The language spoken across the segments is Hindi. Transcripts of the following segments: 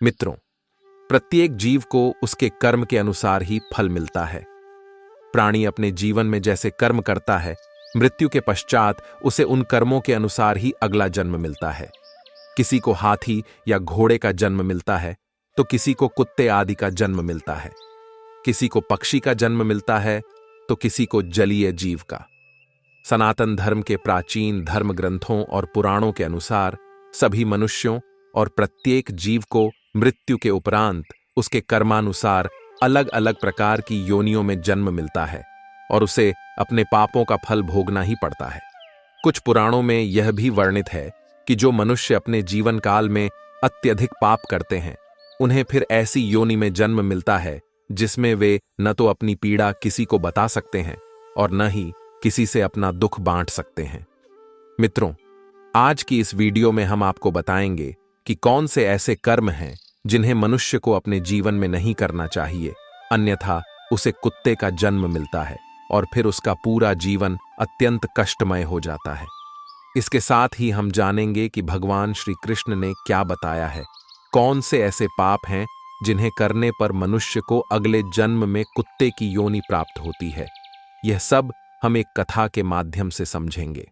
मित्रों, प्रत्येक जीव को उसके कर्म के अनुसार ही फल मिलता है। प्राणी अपने जीवन में जैसे कर्म करता है, मृत्यु के पश्चात उसे उन कर्मों के अनुसार ही अगला जन्म मिलता है। किसी को हाथी या घोड़े का जन्म मिलता है, तो किसी को कुत्ते आदि का जन्म मिलता है। किसी को पक्षी का जन्म मिलता है, तो किसी को जलीय जीव का। सनातन धर्म के प्राचीन धर्म ग्रंथों और पुराणों के अनुसार सभी मनुष्यों और प्रत्येक जीव को मृत्यु के उपरांत उसके कर्मानुसार अलग अलग प्रकार की योनियों में जन्म मिलता है और उसे अपने पापों का फल भोगना ही पड़ता है। कुछ पुराणों में यह भी वर्णित है कि जो मनुष्य अपने जीवन काल में अत्यधिक पाप करते हैं, उन्हें फिर ऐसी योनि में जन्म मिलता है जिसमें वे न तो अपनी पीड़ा किसी को बता सकते हैं और न ही किसी से अपना दुख बांट सकते हैं। मित्रों, आज की इस वीडियो में हम आपको बताएंगे कि कौन से ऐसे कर्म हैं जिन्हें मनुष्य को अपने जीवन में नहीं करना चाहिए, अन्यथा उसे कुत्ते का जन्म मिलता है और फिर उसका पूरा जीवन अत्यंत कष्टमय हो जाता है। इसके साथ ही हम जानेंगे कि भगवान श्री कृष्ण ने क्या बताया है, कौन से ऐसे पाप हैं जिन्हें करने पर मनुष्य को अगले जन्म में कुत्ते की योनि प्राप्त होती है। यह सब हम एक कथा के माध्यम से समझेंगे।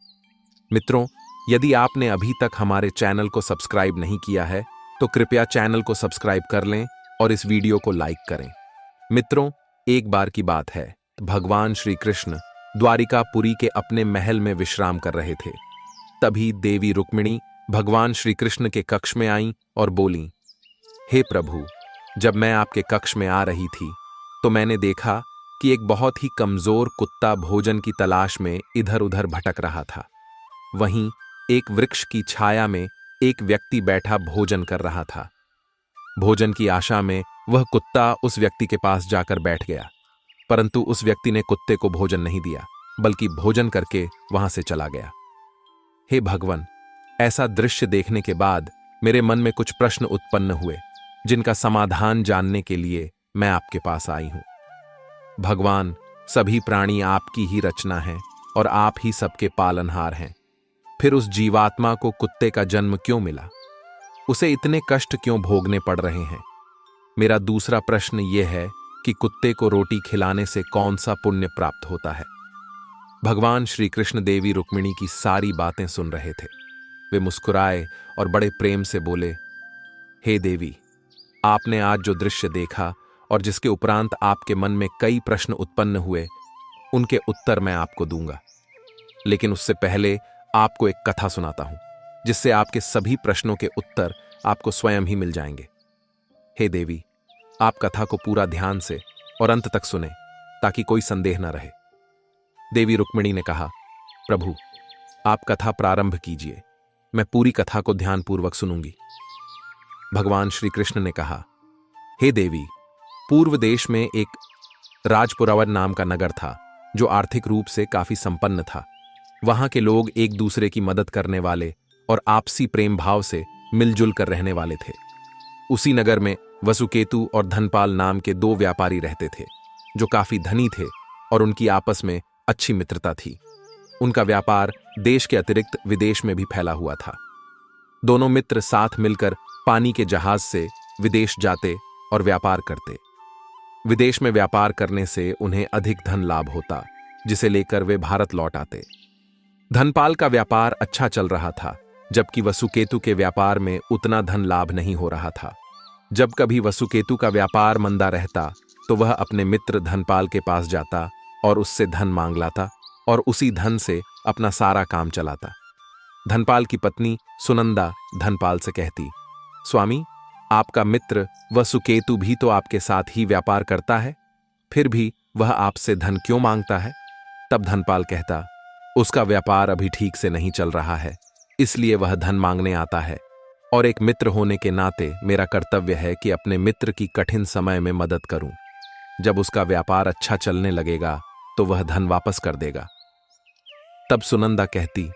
मित्रों, यदि आपने अभी तक हमारे चैनल को सब्सक्राइब नहीं किया है, तो कृपया चैनल को सब्सक्राइब कर लें और इस वीडियो को लाइक करें। मित्रों, एक बार की बात है, भगवान श्री कृष्ण द्वारिकापुरी के अपने महल में विश्राम कर रहे थे। तभी देवी रुक्मिणी भगवान श्री कृष्ण के कक्ष में आईं और बोलीं, हे प्रभु, जब मैं आपके कक्ष में आ रही थी तो मैंने देखा कि एक बहुत ही कमजोर कुत्ता भोजन की तलाश में इधर उधर भटक रहा था। वहीं एक वृक्ष की छाया में एक व्यक्ति बैठा भोजन कर रहा था। भोजन की आशा में वह कुत्ता उस व्यक्ति के पास जाकर बैठ गया, परंतु उस व्यक्ति ने कुत्ते को भोजन नहीं दिया, बल्कि भोजन करके वहां से चला गया। हे भगवान, ऐसा दृश्य देखने के बाद मेरे मन में कुछ प्रश्न उत्पन्न हुए, जिनका समाधान जानने के लिए मैं आपके पास आई हूं। भगवान, सभी प्राणी आपकी ही रचना है और आप ही सबके पालनहार हैं। फिर उस जीवात्मा को कुत्ते का जन्म क्यों मिला? उसे इतने कष्ट क्यों भोगने पड़ रहे हैं? मेरा दूसरा प्रश्न यह है कि कुत्ते को रोटी खिलाने से कौन सा पुण्य प्राप्त होता है? भगवान श्री कृष्ण देवी रुक्मिणी की सारी बातें सुन रहे थे। वे मुस्कुराए और बड़े प्रेम से बोले, हे देवी, आपने आज जो दृश्य देखा और जिसके उपरांत आपके मन में कई प्रश्न उत्पन्न हुए, उनके उत्तर मैं आपको दूंगा। लेकिन उससे पहले आपको एक कथा सुनाता हूं, जिससे आपके सभी प्रश्नों के उत्तर आपको स्वयं ही मिल जाएंगे। हे देवी, आप कथा को पूरा ध्यान से और अंत तक सुने, ताकि कोई संदेह न रहे। देवी रुक्मिणी ने कहा, प्रभु, आप कथा प्रारंभ कीजिए, मैं पूरी कथा को ध्यानपूर्वक सुनूंगी। भगवान श्री कृष्ण ने कहा, हे देवी, पूर्व देश में एक राजपुरावन नाम का नगर था, जो आर्थिक रूप से काफी संपन्न था। वहां के लोग एक दूसरे की मदद करने वाले और आपसी प्रेम भाव से मिलजुल कर रहने वाले थे। उसी नगर में वसुकेतु और धनपाल नाम के दो व्यापारी रहते थे, जो काफी धनी थे और उनकी आपस में अच्छी मित्रता थी। उनका व्यापार देश के अतिरिक्त विदेश में भी फैला हुआ था। दोनों मित्र साथ मिलकर पानी के जहाज से विदेश जाते और व्यापार करते। विदेश में व्यापार करने से उन्हें अधिक धन लाभ होता, जिसे लेकर वे भारत लौट आते। धनपाल का व्यापार अच्छा चल रहा था, जबकि वसुकेतु के व्यापार में उतना धन लाभ नहीं हो रहा था। जब कभी वसुकेतु का व्यापार मंदा रहता, तो वह अपने मित्र धनपाल के पास जाता और उससे धन मांग लाता और उसी धन से अपना सारा काम चलाता। धनपाल की पत्नी सुनंदा धनपाल से कहती, स्वामी, आपका मित्र वसुकेतु भी तो आपके साथ ही व्यापार करता है, फिर भी वह आपसे धन क्यों मांगता है? तब धनपाल कहता, उसका व्यापार अभी ठीक से नहीं चल रहा है, इसलिए वह धन मांगने आता है, और एक मित्र होने के नाते मेरा कर्तव्य है कि अपने मित्र की कठिन समय में मदद करूं। जब उसका व्यापार अच्छा चलने लगेगा तो वह धन वापस कर देगा। तब सुनंदा कहती,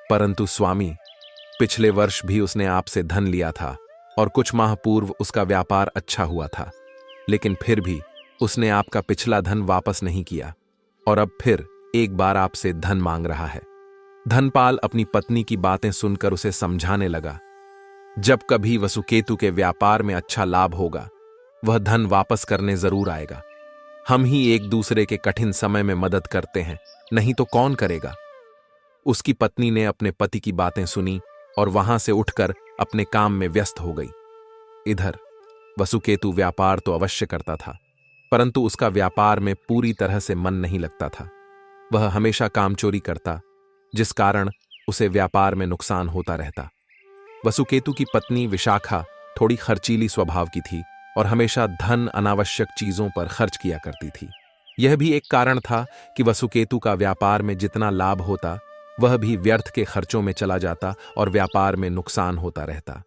परंतु स्वामी, पिछले वर्ष भी उसने आपसे धन लिया था और कुछ माह पूर्व उसका व्यापार अच्छा हुआ था, लेकिन फिर भी उसने आपका पिछला धन वापस नहीं किया और अब फिर एक बार आपसे धन मांग रहा है। धनपाल अपनी पत्नी की बातें सुनकर उसे समझाने लगा, जब कभी वसुकेतु के व्यापार में अच्छा लाभ होगा, वह धन वापस करने जरूर आएगा। हम ही एक दूसरे के कठिन समय में मदद करते हैं, नहीं तो कौन करेगा। उसकी पत्नी ने अपने पति की बातें सुनी और वहां से उठकर अपने काम में व्यस्त हो गई। इधर वसुकेतु व्यापार तो अवश्य करता था, परंतु उसका व्यापार में पूरी तरह से मन नहीं लगता था। वह हमेशा कामचोरी करता, जिस कारण उसे व्यापार में नुकसान होता रहता। वसुकेतु की पत्नी विशाखा थोड़ी खर्चीली स्वभाव की थी और हमेशा धन अनावश्यक चीजों पर खर्च किया करती थी। यह भी एक कारण था कि वसुकेतु का व्यापार में जितना लाभ होता, वह भी व्यर्थ के खर्चों में चला जाता और व्यापार में नुकसान होता रहता।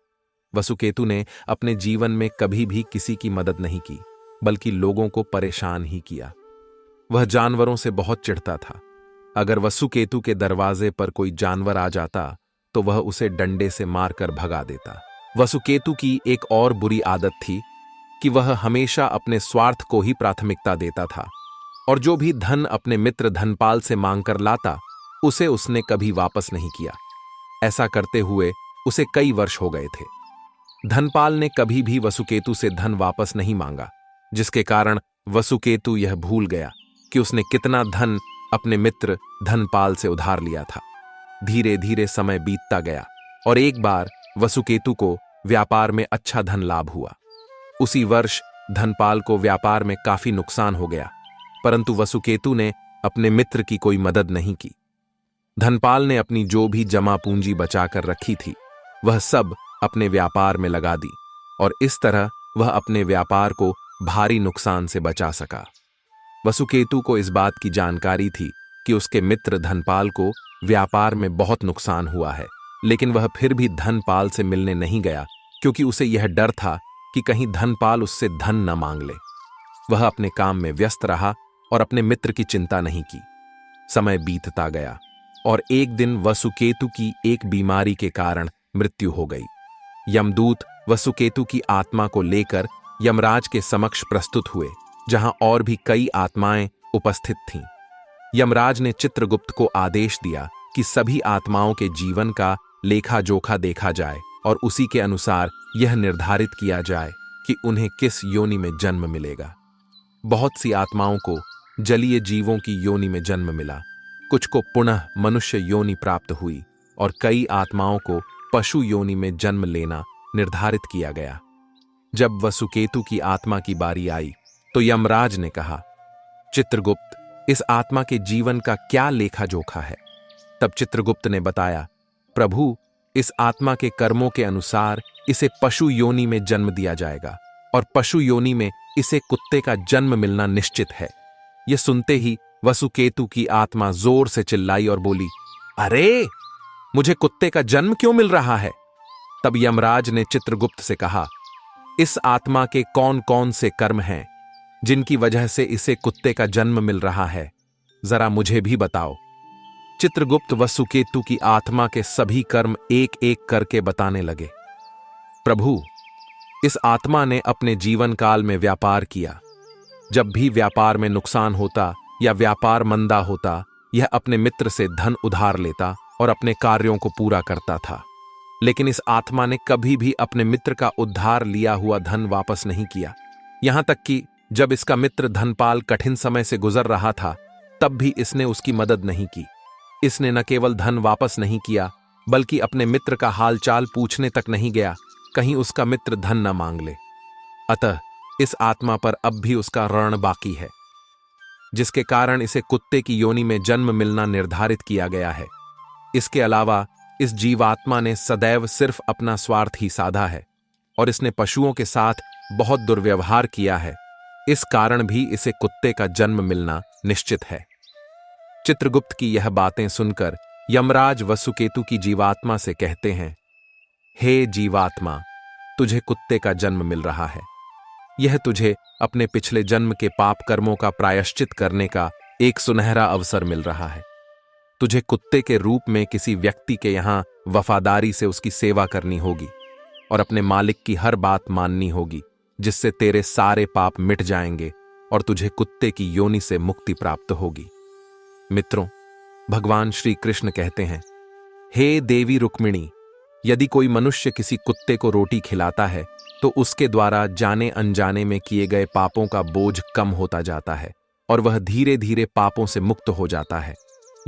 वसुकेतु ने अपने जीवन में कभी भी किसी की मदद नहीं की, बल्कि लोगों को परेशान ही किया। वह जानवरों से बहुत चिढ़ता था। अगर वसुकेतु के दरवाजे पर कोई जानवर आ जाता तो वह उसे डंडे से मारकर भगा देता। वसुकेतु की एक और बुरी आदत थी कि वह हमेशा अपने स्वार्थ को ही प्राथमिकता देता था और जो भी धन अपने मित्र धनपाल से मांगकर लाता, उसे उसने कभी वापस नहीं किया। ऐसा करते हुए उसे कई वर्ष हो गए थे। धनपाल ने कभी भी वसुकेतु से धन वापस नहीं मांगा, जिसके कारण वसुकेतु यह भूल गया कि उसने कितना धन अपने मित्र धनपाल से उधार लिया था। धीरे धीरे समय बीतता गया और एक बार वसुकेतु को व्यापार में अच्छा धन लाभ हुआ। उसी वर्ष धनपाल को व्यापार में काफी नुकसान हो गया, परंतु वसुकेतु ने अपने मित्र की कोई मदद नहीं की। धनपाल ने अपनी जो भी जमा पूंजी बचाकर रखी थी, वह सब अपने व्यापार में लगा दी और इस तरह वह अपने व्यापार को भारी नुकसान से बचा सका। वसुकेतु को इस बात की जानकारी थी कि उसके मित्र धनपाल को व्यापार में बहुत नुकसान हुआ है, लेकिन वह फिर भी धनपाल से मिलने नहीं गया, क्योंकि उसे यह डर था कि कहीं धनपाल उससे धन न मांग ले। वह अपने काम में व्यस्त रहा और अपने मित्र की चिंता नहीं की। समय बीतता गया और एक दिन वसुकेतु की एक बीमारी के कारण मृत्यु हो गई। यमदूत वसुकेतु की आत्मा को लेकर यमराज के समक्ष प्रस्तुत हुए, जहां और भी कई आत्माएं उपस्थित थीं। यमराज ने चित्रगुप्त को आदेश दिया कि सभी आत्माओं के जीवन का लेखा जोखा देखा जाए और उसी के अनुसार यह निर्धारित किया जाए कि उन्हें किस योनि में जन्म मिलेगा। बहुत सी आत्माओं को जलीय जीवों की योनि में जन्म मिला, कुछ को पुनः मनुष्य योनि प्राप्त हुई और कई आत्माओं को पशु योनि में जन्म लेना निर्धारित किया गया। जब वसुकेतु की आत्मा की बारी आई तो यमराज ने कहा, चित्रगुप्त, इस आत्मा के जीवन का क्या लेखा जोखा है? तब चित्रगुप्त ने बताया, प्रभु, इस आत्मा के कर्मों के अनुसार इसे पशु योनि में जन्म दिया जाएगा और पशु योनि में इसे कुत्ते का जन्म मिलना निश्चित है। यह सुनते ही वसुकेतु की आत्मा जोर से चिल्लाई और बोली, अरे, मुझे कुत्ते का जन्म क्यों मिल रहा है? तब यमराज ने चित्रगुप्त से कहा, इस आत्मा के कौन कौन से कर्म हैं जिनकी वजह से इसे कुत्ते का जन्म मिल रहा है? जरा मुझे भी बताओ। चित्रगुप्त वसुकेतु की आत्मा के सभी कर्म एक एक करके बताने लगे। प्रभु, इस आत्मा ने अपने जीवन काल में व्यापार किया। जब भी व्यापार में नुकसान होता या व्यापार मंदा होता, यह अपने मित्र से धन उधार लेता और अपने कार्यों को पूरा करता था। लेकिन इस आत्मा ने कभी भी अपने मित्र का उधार लिया हुआ धन वापस नहीं किया। यहां तक कि जब इसका मित्र धनपाल कठिन समय से गुजर रहा था, तब भी इसने उसकी मदद नहीं की। इसने न केवल धन वापस नहीं किया, बल्कि अपने मित्र का हालचाल पूछने तक नहीं गया, कहीं उसका मित्र धन न मांग ले। अतः इस आत्मा पर अब भी उसका ऋण बाकी है, जिसके कारण इसे कुत्ते की योनि में जन्म मिलना निर्धारित किया गया है। इसके अलावा इस जीवात्मा ने सदैव सिर्फ अपना स्वार्थ ही साधा है और इसने पशुओं के साथ बहुत दुर्व्यवहार किया है। इस कारण भी इसे कुत्ते का जन्म मिलना निश्चित है। चित्रगुप्त की यह बातें सुनकर यमराज वसुकेतु की जीवात्मा से कहते हैं, हे जीवात्मा, तुझे कुत्ते का जन्म मिल रहा है। यह तुझे अपने पिछले जन्म के पाप कर्मों का प्रायश्चित करने का एक सुनहरा अवसर मिल रहा है। तुझे कुत्ते के रूप में किसी व्यक्ति के यहां वफादारी से उसकी सेवा करनी होगी और अपने मालिक की हर बात माननी होगी, जिससे तेरे सारे पाप मिट जाएंगे और तुझे कुत्ते की योनि से मुक्ति प्राप्त होगी। मित्रों, भगवान श्री कृष्ण कहते हैं, हे देवी रुक्मिणी, यदि कोई मनुष्य किसी कुत्ते को रोटी खिलाता है तो उसके द्वारा जाने अनजाने में किए गए पापों का बोझ कम होता जाता है और वह धीरे धीरे पापों से मुक्त हो जाता है।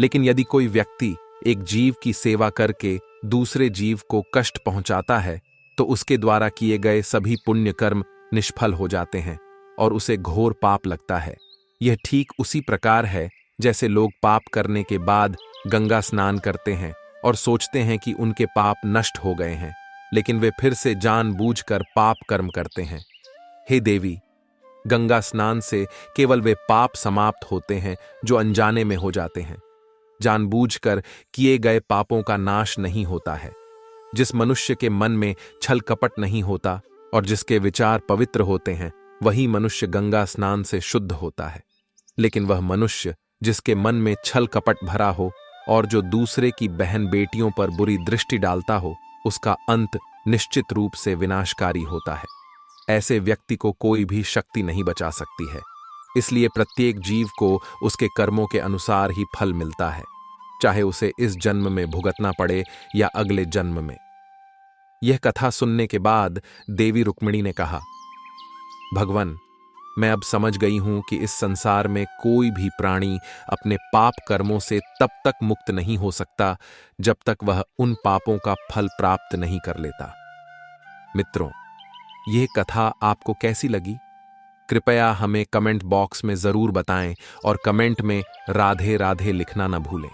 लेकिन यदि कोई व्यक्ति एक जीव की सेवा करके दूसरे जीव को कष्ट पहुंचाता है तो उसके द्वारा किए गए सभी पुण्य कर्म निष्फल हो जाते हैं और उसे घोर पाप लगता है। यह ठीक उसी प्रकार है जैसे लोग पाप करने के बाद गंगा स्नान करते हैं और सोचते हैं कि उनके पाप नष्ट हो गए हैं, लेकिन वे फिर से जानबूझकर पाप कर्म करते हैं। हे देवी, गंगा स्नान से केवल वे पाप समाप्त होते हैं जो अनजाने में हो जाते हैं। जानबूझकर किए गए पापों का नाश नहीं होता है। जिस मनुष्य के मन में छल कपट नहीं होता और जिसके विचार पवित्र होते हैं, वही मनुष्य गंगा स्नान से शुद्ध होता है। लेकिन वह मनुष्य जिसके मन में छल कपट भरा हो और जो दूसरे की बहन बेटियों पर बुरी दृष्टि डालता हो, उसका अंत निश्चित रूप से विनाशकारी होता है। ऐसे व्यक्ति को कोई भी शक्ति नहीं बचा सकती है। इसलिए प्रत्येक जीव को उसके कर्मों के अनुसार ही फल मिलता है, चाहे उसे इस जन्म में भुगतना पड़े या अगले जन्म में। यह कथा सुनने के बाद देवी रुक्मिणी ने कहा, भगवान, मैं अब समझ गई हूं कि इस संसार में कोई भी प्राणी अपने पाप कर्मों से तब तक मुक्त नहीं हो सकता जब तक वह उन पापों का फल प्राप्त नहीं कर लेता। मित्रों, यह कथा आपको कैसी लगी? कृपया हमें कमेंट बॉक्स में जरूर बताएं और कमेंट में राधे राधे लिखना न भूलें।